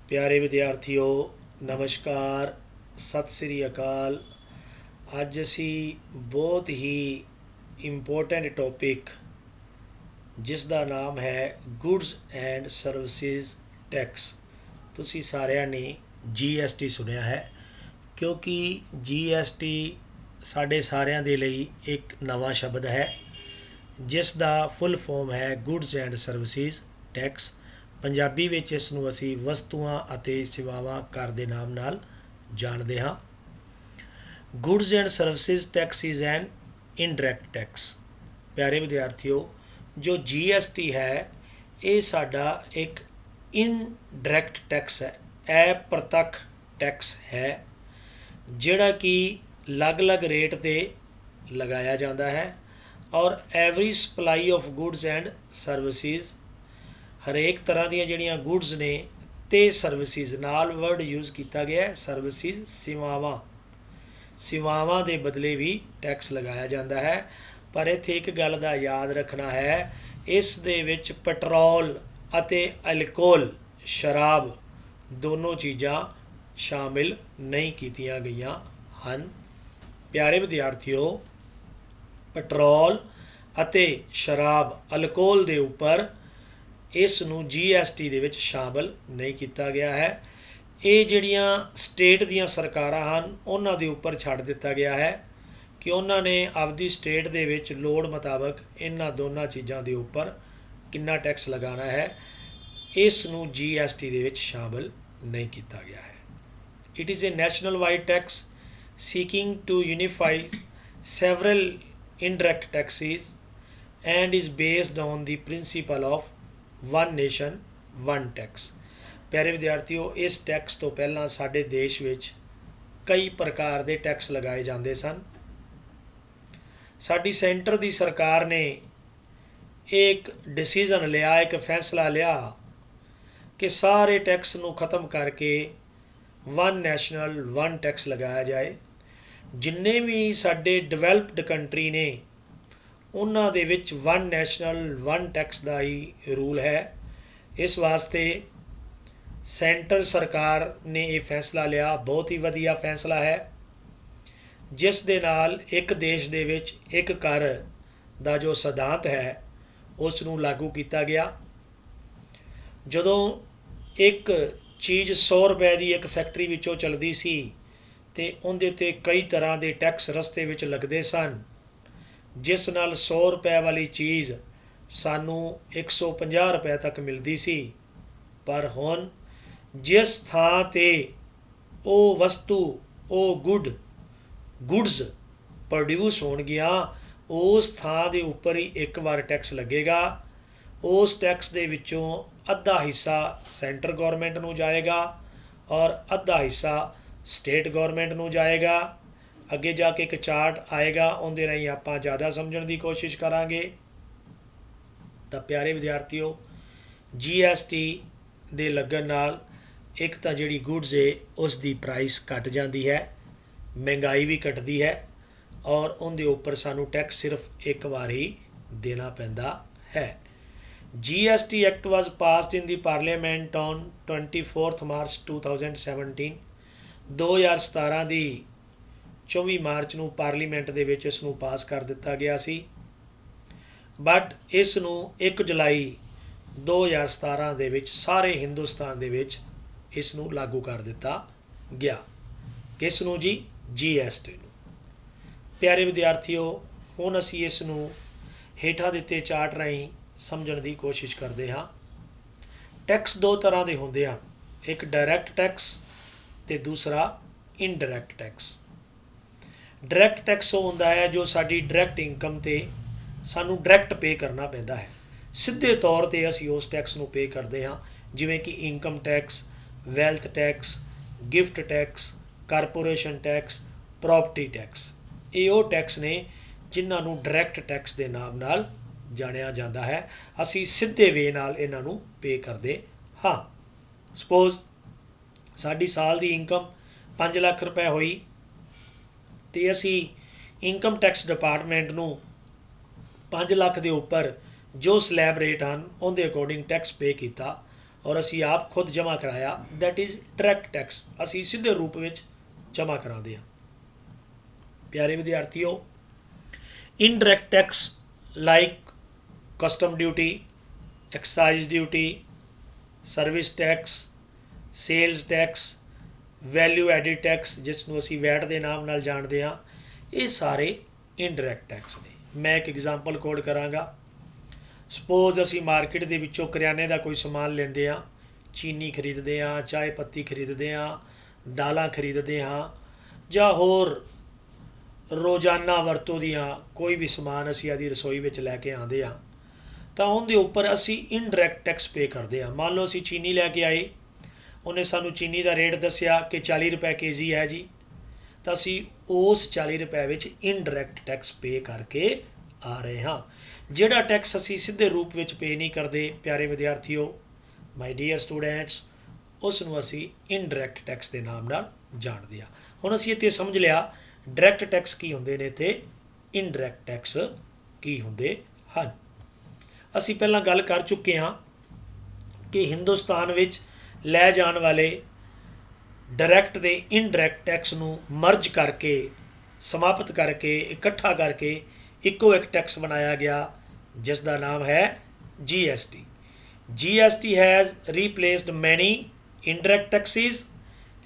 ਪਿਆਰੇ ਵਿਦਿਆਰਥੀਓ, ਨਮਸਕਾਰ, ਸਤਿ ਸ੍ਰੀ ਅਕਾਲ। ਅੱਜ ਅਸੀਂ ਬਹੁਤ ਹੀ ਇੰਪੋਰਟੈਂਟ ਟੌਪਿਕ ਜਿਸ ਦਾ ਨਾਮ ਹੈ ਗੁੱਡਸ ਐਂਡ ਸਰਵਿਸਿਜ਼ ਟੈਕਸ। ਤੁਸੀਂ ਸਾਰਿਆਂ ਨੇ GST ਸੁਣਿਆ ਹੈ, ਕਿਉਂਕਿ GST ਸਾਡੇ ਸਾਰਿਆਂ ਦੇ ਲਈ ਇੱਕ ਨਵਾਂ ਸ਼ਬਦ ਹੈ ਜਿਸ ਦਾ ਫੁੱਲ ਫਾਰਮ ਹੈ goods and services tax. Punjabi ਵਿੱਚ ਇਸ ਨੂੰ ਅਸੀਂ ਵਸਤੂਆਂ ਅਤੇ ਸੇਵਾਵਾਂ ਕਰ ਦੇ ਨਾਮ ਨਾਲ ਜਾਣਦੇ ਹਾਂ। Goods and services tax is an indirect tax. ਪਿਆਰੇ ਵਿਦਿਆਰਥੀਓ, ਜੋ GST ਹੈ ਇਹ ਸਾਡਾ ਇੱਕ ਇਨਡਾਇਰੈਕਟ ਟੈਕਸ ਹੈ। ਅਪ੍ਰਤੱਖ ਟੈਕਸ ਹੈ ਜਿਹੜਾ ਕਿ ਅਲੱਗ-ਅਲੱਗ ਰੇਟ 'ਤੇ ਲਗਾਇਆ ਜਾਂਦਾ ਹੈ ਔਰ every supply of goods and services, ਹਰੇਕ ਤਰ੍ਹਾਂ ਦੀਆਂ ਜਿਹੜੀਆਂ ਗੁੱਡਸ ਨੇ ਅਤੇ ਸਰਵਿਸਿਜ਼ ਨਾਲ ਵਰਡ ਯੂਜ਼ ਕੀਤਾ ਗਿਆ ਹੈ, ਸਰਵਿਸਿਜ਼ ਸੇਵਾਵਾਂ ਦੇ ਬਦਲੇ ਵੀ ਟੈਕਸ ਲਗਾਇਆ ਜਾਂਦਾ ਹੈ। ਪਰ ਇੱਥੇ ਇੱਕ ਗੱਲ ਦਾ ਯਾਦ ਰੱਖਣਾ ਹੈ, ਇਸ ਦੇ ਵਿੱਚ ਪੈਟਰੋਲ ਅਤੇ ਅਲਕੋਹਲ ਸ਼ਰਾਬ ਦੋਨੋਂ ਚੀਜ਼ਾਂ ਸ਼ਾਮਿਲ ਨਹੀਂ ਕੀਤੀਆਂ ਗਈਆਂ ਹਨ। ਪਿਆਰੇ ਵਿਦਿਆਰਥੀਓ, ਪੈਟਰੋਲ ਅਤੇ ਸ਼ਰਾਬ ਅਲਕੋਹਲ ਦੇ ਉੱਪਰ ਇਸ ਨੂੰ GST ਦੇ ਵਿੱਚ ਸ਼ਾਮਲ ਨਹੀਂ ਕੀਤਾ ਗਿਆ ਹੈ। ਇਹ ਜਿਹੜੀਆਂ ਸਟੇਟ ਦੀਆਂ ਸਰਕਾਰਾਂ ਹਨ ਉਹਨਾਂ ਦੇ ਉੱਪਰ ਛੱਡ ਦਿੱਤਾ ਗਿਆ ਹੈ ਕਿ ਉਹਨਾਂ ਨੇ ਆਪਦੀ ਸਟੇਟ ਦੇ ਵਿੱਚ ਲੋੜ ਮੁਤਾਬਕ ਇਹਨਾਂ ਦੋਨਾਂ ਚੀਜ਼ਾਂ ਦੇ ਉੱਪਰ ਕਿੰਨਾ ਟੈਕਸ ਲਗਾਉਣਾ ਹੈ। ਇਸ ਨੂੰ GST ਦੇ ਵਿੱਚ ਸ਼ਾਮਲ ਨਹੀਂ ਕੀਤਾ ਗਿਆ ਹੈ। It is a national wide tax seeking to unify several indirect taxes and is based on the principle of one nation one tax। ਪਿਆਰੇ ਵਿਦਿਆਰਥੀਓ, ਇਸ ਟੈਕਸ ਤੋਂ ਪਹਿਲਾਂ ਸਾਡੇ ਦੇਸ਼ ਵਿੱਚ ਕਈ ਪ੍ਰਕਾਰ ਦੇ ਟੈਕਸ ਲਗਾਏ ਜਾਂਦੇ ਸਨ। ਸਾਡੀ ਸੈਂਟਰ ਦੀ ਸਰਕਾਰ ਨੇ ਇੱਕ ਡਿਸੀਜ਼ਨ ਲਿਆ, ਇੱਕ ਫੈਸਲਾ ਲਿਆ ਕਿ ਸਾਰੇ ਟੈਕਸ ਨੂੰ ਖ਼ਤਮ ਕਰਕੇ ਵਨ ਨੈਸ਼ਨਲ ਵਨ ਟੈਕਸ ਲਗਾਇਆ ਜਾਏ। ਜਿੰਨੇ ਵੀ ਸਾਡੇ ਡਿਵੈਲਪਡ ਕੰਟਰੀ ਨੇ ਉਹਨਾਂ ਦੇ ਵਿੱਚ ਵਨ ਨੈਸ਼ਨਲ ਵਨ ਟੈਕਸ ਦਾ ਹੀ ਰੂਲ ਹੈ। ਇਸ ਵਾਸਤੇ ਸੈਂਟਰ ਸਰਕਾਰ ਨੇ ਇਹ ਫੈਸਲਾ ਲਿਆ, ਬਹੁਤ ਹੀ ਵਧੀਆ ਫੈਸਲਾ ਹੈ, ਜਿਸ ਦੇ ਨਾਲ ਇੱਕ ਦੇਸ਼ ਦੇ ਵਿੱਚ ਇੱਕ ਕਰ ਦਾ ਜੋ ਸਿਧਾਂਤ ਹੈ ਉਸ ਨੂੰ ਲਾਗੂ ਕੀਤਾ ਗਿਆ। ਜਦੋਂ ਇੱਕ ਚੀਜ਼ 100 ਰੁਪਏ ਦੀ ਇੱਕ ਫੈਕਟਰੀ ਵਿੱਚੋਂ ਚੱਲਦੀ ਸੀ ਅਤੇ ਉਹਦੇ 'ਤੇ ਕਈ ਤਰ੍ਹਾਂ ਦੇ ਟੈਕਸ ਰਸਤੇ ਵਿੱਚ ਲੱਗਦੇ ਸਨ, ਜਿਸ ਨਾਲ 100 ਰੁਪਏ ਵਾਲੀ ਚੀਜ਼ ਸਾਨੂੰ 150 ਰੁਪਏ ਤੱਕ ਮਿਲਦੀ ਸੀ। ਪਰ ਹੁਣ ਜਿਸ ਥਾਂ 'ਤੇ ਉਹ ਵਸਤੂ, ਉਹ ਗੁੱਡਸ ਪ੍ਰੋਡਿਊਸ ਹੋਣਗੀਆਂ, ਉਸ ਥਾਂ ਦੇ ਉੱਪਰ ਹੀ ਇੱਕ ਵਾਰ ਟੈਕਸ ਲੱਗੇਗਾ। ਉਸ ਟੈਕਸ ਦੇ ਵਿੱਚੋਂ ਅੱਧਾ ਹਿੱਸਾ ਸੈਂਟਰ ਗੌਰਮੈਂਟ ਨੂੰ ਜਾਏਗਾ ਔਰ ਅੱਧਾ ਹਿੱਸਾ ਸਟੇਟ ਗੌਰਮੈਂਟ ਨੂੰ ਜਾਏਗਾ। ਅੱਗੇ ਜਾ ਕੇ ਇੱਕ ਚਾਰਟ ਆਏਗਾ, ਉਹਦੇ ਰਾਹੀਂ ਆਪਾਂ ਜ਼ਿਆਦਾ ਸਮਝਣ ਦੀ ਕੋਸ਼ਿਸ਼ ਕਰਾਂਗੇ। ਤਾਂ ਪਿਆਰੇ ਵਿਦਿਆਰਥੀਓ, GST ਦੇ ਲੱਗਣ ਨਾਲ ਇੱਕ ਤਾਂ ਜਿਹੜੀ ਗੁੱਡਸ ਹੈ ਉਸ ਦੀ ਪ੍ਰਾਈਸ ਘੱਟ ਜਾਂਦੀ ਹੈ, ਮਹਿੰਗਾਈ ਵੀ ਘਟਦੀ ਹੈ ਔਰ ਉਹਦੇ ਉੱਪਰ ਸਾਨੂੰ ਟੈਕਸ ਸਿਰਫ ਇੱਕ ਵਾਰ ਹੀ ਦੇਣਾ ਪੈਂਦਾ ਹੈ। GST Act was passed in the Parliament on 24th March 2017। 2017 the 24 March ਨੂੰ ਪਾਰਲੀਮੈਂਟ ਦੇ ਵਿੱਚ ਇਸ ਨੂੰ ਪਾਸ ਕਰ ਦਿੱਤਾ ਗਿਆ ਸੀ। ਬਟ ਇਸ ਨੂੰ 1 ਜੁਲਾਈ 2017 ਦੇ ਵਿੱਚ ਸਾਰੇ ਹਿੰਦੁਸਤਾਨ ਦੇ ਵਿੱਚ ਇਸ ਨੂੰ ਲਾਗੂ ਕਰ ਦਿੱਤਾ ਗਿਆ। ਕਿਸ ਨੂੰ ਜੀ? GST ਨੂੰ। ਪਿਆਰੇ ਵਿਦਿਆਰਥੀਓ, ਹੁਣ ਅਸੀਂ ਇਸ ਨੂੰ ਹੇਠਾਂ ਦਿੱਤੇ ਚਾਰਟ ਰਾਹੀਂ ਸਮਝਣ ਦੀ ਕੋਸ਼ਿਸ਼ ਕਰਦੇ ਹਾਂ। ਟੈਕਸ ਦੋ ਤਰ੍ਹਾਂ ਦੇ ਹੁੰਦੇ ਹਨ, ਇੱਕ ਡਾਇਰੈਕਟ ਟੈਕਸ ਅਤੇ ਦੂਸਰਾ ਇਨਡਾਇਰੈਕਟ ਟੈਕਸ। ਡਾਇਰੈਕਟ ਟੈਕਸ ਉਹ ਹੁੰਦਾ ਹੈ ਜੋ ਸਾਡੀ ਡਾਇਰੈਕਟ ਇਨਕਮ 'ਤੇ ਸਾਨੂੰ ਡਾਇਰੈਕਟ ਪੇ ਕਰਨਾ ਪੈਂਦਾ ਹੈ, ਸਿੱਧੇ ਤੌਰ 'ਤੇ ਅਸੀਂ ਉਸ ਟੈਕਸ ਨੂੰ ਪੇ ਕਰਦੇ ਹਾਂ, ਜਿਵੇਂ ਕਿ income tax, wealth tax, gift tax, corporation tax, property tax. ਇਹ ਉਹ ਟੈਕਸ ਨੇ ਜਿਨ੍ਹਾਂ ਨੂੰ ਡਾਇਰੈਕਟ ਟੈਕਸ ਦੇ ਨਾਮ ਨਾਲ ਜਾਣਿਆ ਜਾਂਦਾ ਹੈ। ਅਸੀਂ ਸਿੱਧੇ ਵੇ ਨਾਲ ਇਹਨਾਂ ਨੂੰ ਪੇ ਕਰਦੇ ਹਾਂ। ਸਪੋਜ਼ ਸਾਡੀ ਸਾਲ ਦੀ ਇਨਕਮ 5 ਲੱਖ ਰੁਪਏ ਹੋਈ ਅਤੇ ਅਸੀਂ ਇਨਕਮ ਟੈਕਸ ਡਿਪਾਰਟਮੈਂਟ ਨੂੰ 5 ਲੱਖ ਦੇ ਉੱਪਰ ਜੋ ਸਲੈਬ ਰੇਟ ਹਨ ਉਹਦੇ ਅਕੋਰਡਿੰਗ ਟੈਕਸ ਪੇ ਕੀਤਾ और असी आप खुद जमा कराया, दैट इज़ डायरैक्ट टैक्स, असी सीधे रूप में जमा कराते हैं। प्यारे विद्यार्थियों, indirect tax like custom duty, excise duty, service tax, sales tax, value added tax जिसनों असी वैट के नाम नाल जानते हाँ, ये सारे इनडायरैक्ट टैक्स ने। मैं एक एग्जाम्पल कोड कराँगा। सपोज असी मार्केट के विचों करियाने का कोई समान लेंदे हाँ, चीनी खरीदते हाँ, चाय पत्ती खरीदते हाँ, दालां खरीदते हाँ, जां होर रोज़ाना वरतों दियाँ कोई भी समान असी आदि रसोई में लैके आते हाँ, तो उनके उपर असी इनडायरैक्ट टैक्स पे करते हैं। मान लो असी चीनी लैके आए, उन्हें सानू चीनी का रेट दसिया कि 40 रुपए KG है जी, तो असी उस 40 रुपए विच इनडायरैक्ट टैक्स पे करके आ रहे हाँ। जिहड़ा टैक्स असी सीधे रूप में पे नहीं करते प्यारे विद्यार्थियों, माय डियर स्टूडेंट्स, उसनूं असी इनडायरैक्ट टैक्स के नाम नाल जानते हैं। हुण असी इत्थे समझ लिया डायरैक्ट टैक्स की हुंदे ने ते इनडायरैक्ट टैक्स की हुंदे हन। असी पहलां गल कर चुके हाँ कि हिंदुस्तान विच लै जाण वाले डायरैक्ट ते इनडायरैक्ट टैक्स नूं मर्ज करके, समाप्त करके, इकट्ठा करके इक्को एक टैक्स बनाया गया जिसका नाम है GST। GST has replaced many indirect taxes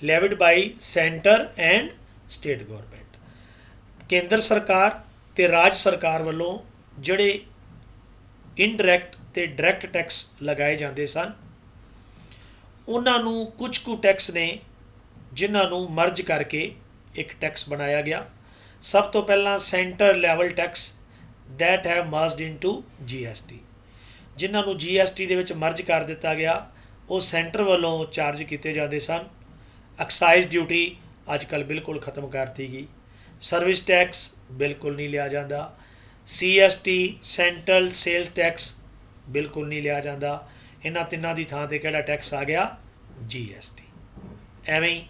levied by centre and state government. केंद्र सरकार ते राज सरकार वालों जिहड़े इनडायरैक्ट ते डायरैक्ट टैक्स लगाए जाते सन, उन्होंने कुछ कु टैक्स ने जिन्होंने मर्ज करके एक टैक्स बनाया गया। सब तो पहला सेंटर लैवल टैक्स दैट है मर्जड इनटू GST, जिन्होंने GST दे विच मर्ज कर दिता गया, वो सेंटर वालों चार्ज किए जाते सन। एक्साइज ड्यूटी अजकल बिल्कुल खत्म कर दी गई, सर्विस टैक्स बिल्कुल नहीं लिया जाता, CST सेंट्रल सेल्स टैक्स बिल्कुल नहीं लिया जाता। इन्हां तिन्हां दी थां ते किहड़ा टैक्स आ गया? GST। एवें ही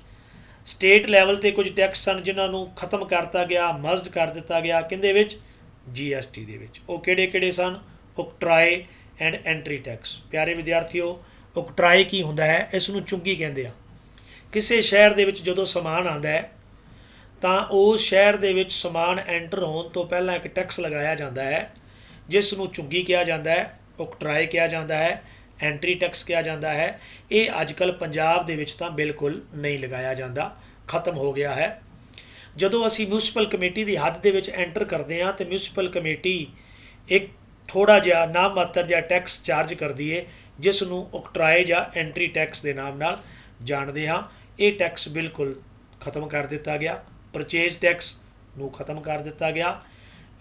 स्टेट लैवल ते कुछ टैक्स सन जिन्होंने खत्म करता गया, मर्ज कर दिता गया किंदे विच? GST दे विच। वो किहड़े किहड़े सन? Octroi and entry tax. प्यारे विद्यार्थियों, ऑक्ट्राई की हुंदा है? इसनूं चुंगी कहंदे आ। किसी शहर दे विच जदों समान आंदा है तो उस शहर दे विच समान एंटर होने तो पहला एक टैक्स लगाया जाता है जिसनूं चुंगी कहा जाता है, ऑक्ट्राई कहा जाता है, एंट्री टैक्स कहा जाता है। ये अजकल पंजाब दे विच तां बिल्कुल नहीं लगाया जाता, खत्म हो गया है। जदों असी म्यूनसिपल कमेटी की हद दे विच एंटर करते हैं तो म्यूनसिपल कमेटी एक थोड़ा जिहा नाम मात्र जिहा टैक्स चार्ज करती है जिसनूं ऑक्ट्राई या एंट्री टैक्स के नाम नाल जानते हाँ। ये टैक्स बिल्कुल खत्म कर दिता गया। परचेज टैक्स नूं खत्म कर दिता गया।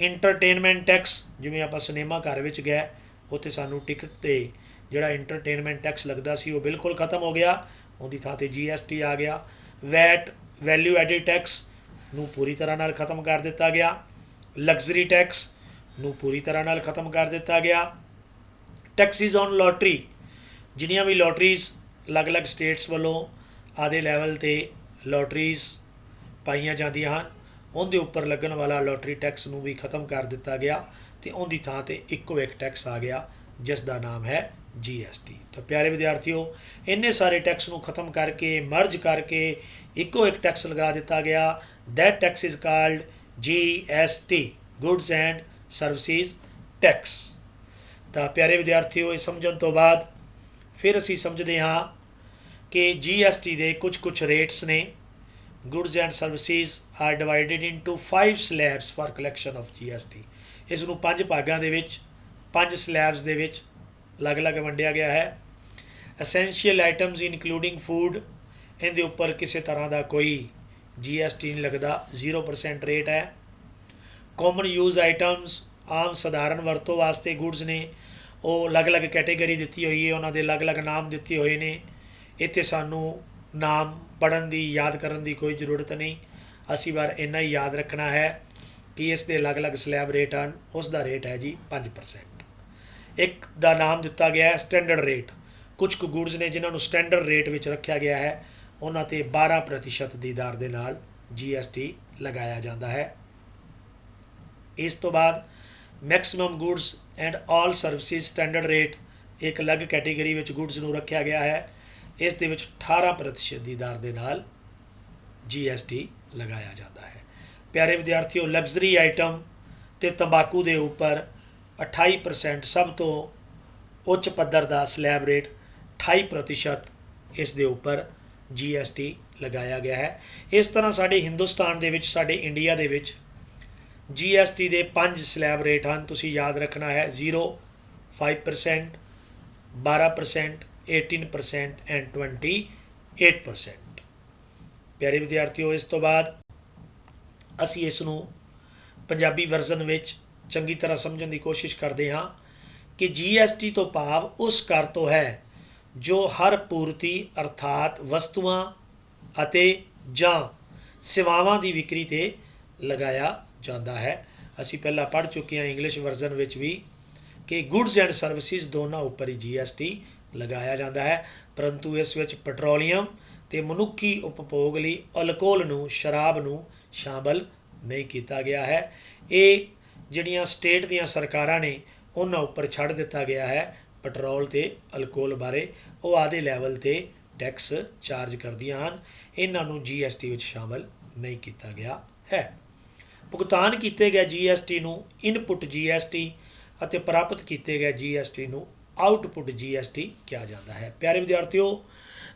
इंटरटेनमेंट टैक्स, जिवें आपां सिनेमा घर विच गए उत्थे सानूं टिकट ते जिहड़ा इंटरटेनमेंट टैक्स लगदा सी वो बिल्कुल खत्म हो गया, उहदी थां ते GST आ गया। वैट वैल्यू एडिड टैक्स नूं पूरी तरह नाल खत्म कर दिता गया। लग्जरी टैक्स नूं पूरी तरह नाल खत्म कर दिता गया। टैक्सिस ऑन लॉटरी, जिन्नियां भी लॉटरीज अलग अलग स्टेट्स वालों आदे लैवल ते लॉटरीज पाईयां जांदियां हन, उनके उपर लगन वाला लॉटरी टैक्स नूं भी खत्म कर दिता गया तो उनकी थां ते इक्को एक टैक्स आ गया जिसका नाम है GST। तो प्यारे विद्यार्थियों, इन्ने सारे टैक्स नूं खत्म करके मर्ज करके इक्को एक टैक्स लगा दिता गया। That tax is called GST, goods and services tax. तो प्यारे विद्यार्थियों, ये समझण तो बाद फिर असी समझते हाँ कि GST दे कुछ कुछ रेट्स ने। Goods and services are divided into 5 slabs for collection of GST। इसनूं 5 भागां दे विच 5 स्लैब्स दे विच अलग अलग वंडिया गया है। एसेंशियल आइटम्स इनकलूडिंग फूड, इनके उपर किसी तरह का कोई GST नहीं लगता, 0% रेट है। कॉमन यूज़ आइटम्स, आम सधारण वरतों वास्ते गुड्स ने, वो अलग अलग कैटेगरी दी हुई है, उन्होंने अलग अलग नाम दिते हुए हैं। इत्थे सानू नाम पढ़न की याद करन की कोई ज़रूरत नहीं, असी बार इन्ना ही याद रखना है कि इस दे अलग अलग स्लैब रेट हैं। उसका रेट है जी 5%। एक का नाम दिता गया है स्टैंडर्ड रेट। कुछ कु गुड्स ने जिन्होंने स्टैंडर्ड रेट में रखा गया है, उन्होंने 12% की दर के नाल GST लगाया जाता है। इस तो बाद maximum goods and all services standard rate ਇੱਕ ਅਲੱਗ ਕੈਟੇਗਰੀ ਵਿੱਚ ਗੁੱਡਸ ਨੂੰ ਰੱਖਿਆ ਗਿਆ ਹੈ। ਇਸ ਦੇ ਵਿੱਚ 18% ਦੀ ਦਰ ਦੇ ਨਾਲ GST ਲਗਾਇਆ ਜਾਂਦਾ ਹੈ। ਪਿਆਰੇ ਵਿਦਿਆਰਥੀਓ, ਲਗਜ਼ਰੀ ਆਈਟਮ ਤੇ ਤੰਬਾਕੂ ਦੇ ਉੱਪਰ 28% ਸਭ ਤੋਂ ਉੱਚ ਪੱਧਰ ਦਾ ਸਲੈਬ ਰੇਟ 28% ਇਸ ਦੇ ਉੱਪਰ GST ਲਗਾਇਆ ਗਿਆ ਹੈ। ਇਸ ਤਰ੍ਹਾਂ ਸਾਡੇ ਹਿੰਦੁਸਤਾਨ ਦੇ ਵਿੱਚ, ਸਾਡੇ ਇੰਡੀਆ ਦੇ ਵਿੱਚ GST ਦੇ 5 ਸਲੈਬ ਰੇਟ ਹਨ। ਤੁਸੀਂ ਯਾਦ ਰੱਖਣਾ ਹੈ 0, 5%, 12%, 18% ਐਂਡ 28%। ਪਿਆਰੇ ਵਿਦਿਆਰਥੀਓ, ਇਸ ਤੋਂ ਬਾਅਦ ਅਸੀਂ ਇਸ ਨੂੰ ਪੰਜਾਬੀ ਵਰਜ਼ਨ ਵਿੱਚ ਚੰਗੀ ਤਰ੍ਹਾਂ ਸਮਝਣ ਦੀ ਕੋਸ਼ਿਸ਼ ਕਰਦੇ ਹਾਂ ਕਿ GST ਤੋਂ ਭਾਵ ਉਸ ਕਰ ਤੋਂ ਹੈ ਜੋ ਹਰ ਪੂਰਤੀ ਅਰਥਾਤ ਵਸਤੂਆਂ ਅਤੇ ਜਾਂ ਸੇਵਾਵਾਂ ਦੀ ਵਿਕਰੀ 'ਤੇ ਲਗਾਇਆ ਜਾਂਦਾ ਹੈ। ਅਸੀਂ ਪਹਿਲਾਂ ਪੜ੍ਹ ਚੁੱਕੇ ਹਾਂ ਇੰਗਲਿਸ਼ ਵਰਜ਼ਨ ਵਿੱਚ ਵੀ ਕਿ ਗੁੱਡਸ ਐਂਡ ਸਰਵਿਸਿਜ਼ ਦੋਨਾਂ ਉੱਪਰ ਹੀ GST ਲਗਾਇਆ ਜਾਂਦਾ ਹੈ, ਪਰੰਤੂ ਇਸ ਵਿੱਚ ਪੈਟਰੋਲੀਅਮ ਅਤੇ ਮਨੁੱਖੀ ਉਪਭੋਗ ਲਈ ਅਲਕੋਹਲ ਨੂੰ, ਸ਼ਰਾਬ ਨੂੰ ਸ਼ਾਮਲ ਨਹੀਂ ਕੀਤਾ ਗਿਆ ਹੈ। ਇਹ ਜਿਹੜੀਆਂ ਸਟੇਟ ਦੀਆਂ ਸਰਕਾਰਾਂ ਨੇ ਉਹਨਾਂ ਉੱਪਰ ਛੱਡ ਦਿੱਤਾ ਗਿਆ ਹੈ ਪੈਟਰੋਲ ਅਤੇ ਅਲਕੋਹਲ ਬਾਰੇ। ਉਹ ਆਦੇ ਲੈਵਲ 'ਤੇ ਟੈਕਸ ਚਾਰਜ ਕਰਦੀਆਂ ਹਨ, ਇਹਨਾਂ ਨੂੰ GST ਵਿੱਚ ਸ਼ਾਮਲ ਨਹੀਂ ਕੀਤਾ ਗਿਆ ਹੈ। ਭੁਗਤਾਨ ਕੀਤੇ ਗਏ GST ਨੂੰ ਇਨਪੁੱਟ GST ਅਤੇ ਪ੍ਰਾਪਤ ਕੀਤੇ ਗਏ GST ਨੂੰ ਆਊਟਪੁੱਟ GST ਕਿਹਾ ਜਾਂਦਾ ਹੈ। ਪਿਆਰੇ ਵਿਦਿਆਰਥੀਓ,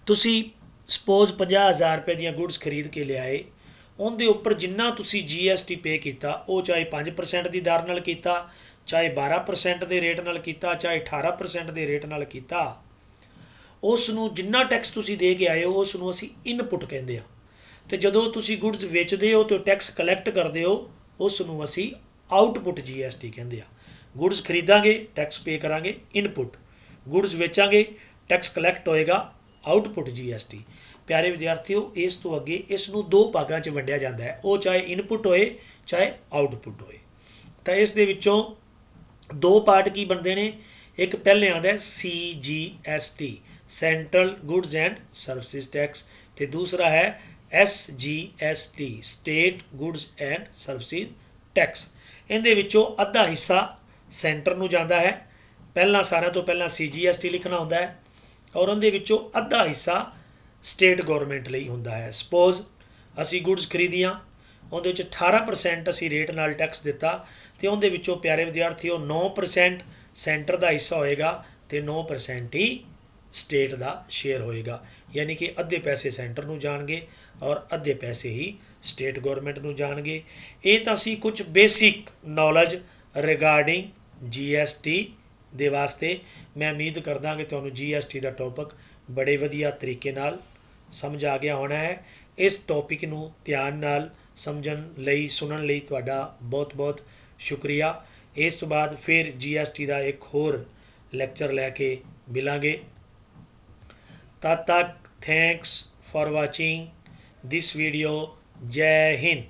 ਤੁਸੀਂ ਸਪੋਜ਼ 50,000 ਰੁਪਏ ਦੀਆਂ ਗੁੱਡਸ ਖਰੀਦ ਕੇ ਲਿਆਏ, ਉਹਦੇ ਉੱਪਰ ਜਿੰਨਾ ਤੁਸੀਂ GST ਪੇ ਕੀਤਾ ਉਹ ਚਾਹੇ 5% ਦੀ ਦਰ ਨਾਲ ਕੀਤਾ, ਚਾਹੇ 12% ਦੇ ਰੇਟ ਨਾਲ ਕੀਤਾ, ਚਾਹੇ 18% ਦੇ ਰੇਟ ਨਾਲ ਕੀਤਾ, ਉਸ ਨੂੰ ਜਿੰਨਾ ਟੈਕਸ ਤੁਸੀਂ ਦੇ ਕੇ ਆਏ ਹੋ ਉਸ ਨੂੰ ਅਸੀਂ ਇਨਪੁੱਟ ਕਹਿੰਦੇ ਹਾਂ। ਅਤੇ ਜਦੋਂ ਤੁਸੀਂ ਗੁੱਡਸ ਵੇਚਦੇ ਹੋ ਅਤੇ ਟੈਕਸ ਕਲੈਕਟ ਕਰਦੇ ਹੋ ਉਸ ਨੂੰ ਅਸੀਂ ਆਊਟਪੁੱਟ GST ਕਹਿੰਦੇ ਹਾਂ। ਗੁੱਡਸ ਖਰੀਦਾਂਗੇ, ਟੈਕਸ ਪੇ ਕਰਾਂਗੇ, ਇਨਪੁੱਟ। ਗੁੱਡਸ ਵੇਚਾਂਗੇ, ਟੈਕਸ ਕਲੈਕਟ ਹੋਏਗਾ, ਆਊਟਪੁੱਟ GST। ਪਿਆਰੇ ਵਿਦਿਆਰਥੀਓ, ਇਸ ਤੋਂ ਅੱਗੇ ਇਸ ਨੂੰ 2 ਭਾਗਾਂ 'ਚ ਵੰਡਿਆ ਜਾਂਦਾ ਹੈ, ਉਹ ਚਾਹੇ ਇਨਪੁੱਟ ਹੋਏ ਚਾਹੇ ਆਊਟਪੁੱਟ ਹੋਏ। ਤਾਂ ਇਸ ਦੇ ਵਿੱਚੋਂ 2 ਪਾਰਟ ਕੀ ਬਣਦੇ ਨੇ? ਇੱਕ ਪਹਿਲੇ ਆਉਂਦਾ CGST, central goods and services tax, ਅਤੇ ਦੂਸਰਾ ਹੈ SGST, state goods and services tax. ਇਹਦੇ ਵਿੱਚੋਂ ਅੱਧਾ ਹਿੱਸਾ ਸੈਂਟਰ ਨੂੰ ਜਾਂਦਾ ਹੈ, ਪਹਿਲਾਂ ਸਾਰਿਆਂ ਤੋਂ ਪਹਿਲਾਂ CGST ਲਿਖਣਾ ਹੁੰਦਾ ਹੈ, ਔਰ ਉਹਦੇ ਵਿੱਚੋਂ ਅੱਧਾ ਹਿੱਸਾ ਸਟੇਟ ਗੌਰਮੈਂਟ ਲਈ ਹੁੰਦਾ ਹੈ। ਸਪੋਜ਼ ਅਸੀਂ ਗੁੱਡਸ ਖਰੀਦੀਆਂ, ਉਹਦੇ ਵਿੱਚ 18% ਅਸੀਂ ਰੇਟ ਨਾਲ ਟੈਕਸ ਦਿੱਤਾ, ਅਤੇ ਉਹਦੇ ਵਿੱਚੋਂ ਪਿਆਰੇ ਵਿਦਿਆਰਥੀਓ 9% ਸੈਂਟਰ ਦਾ ਹਿੱਸਾ ਹੋਏਗਾ ਅਤੇ 9% ਹੀ ਸਟੇਟ ਦਾ ਸ਼ੇਅਰ ਹੋਏਗਾ, ਯਾਨੀ ਕਿ ਅੱਧੇ ਪੈਸੇ ਸੈਂਟਰ ਨੂੰ ਜਾਣਗੇ ਔਰ ਅੱਧੇ ਪੈਸੇ ਹੀ ਸਟੇਟ ਗੌਰਮੈਂਟ ਨੂੰ ਜਾਣਗੇ। ਇਹ ਤਾਂ ਸੀ ਕੁਝ ਬੇਸਿਕ ਨੌਲੇਜ ਰਿਗਾਰਡਿੰਗ GST ਦੇ ਵਾਸਤੇ। ਮੈਂ ਉਮੀਦ ਕਰਦਾ ਕਿ ਤੁਹਾਨੂੰ GST ਦਾ ਟੌਪਿਕ ਬੜੇ ਵਧੀਆ ਤਰੀਕੇ ਨਾਲ ਸਮਝ ਆ ਗਿਆ ਹੋਣਾ ਹੈ। ਇਸ ਟੌਪਿਕ ਨੂੰ ਧਿਆਨ ਨਾਲ ਸਮਝਣ ਲਈ, ਸੁਣਨ ਲਈ ਤੁਹਾਡਾ ਬਹੁਤ ਬਹੁਤ ਸ਼ੁਕਰੀਆ। ਇਸ ਤੋਂ ਬਾਅਦ ਫਿਰ GST ਦਾ ਇੱਕ ਹੋਰ ਲੈਕਚਰ ਲੈ ਕੇ ਮਿਲਾਂਗੇ। तब तक thanks for watching this video. जय हिंद।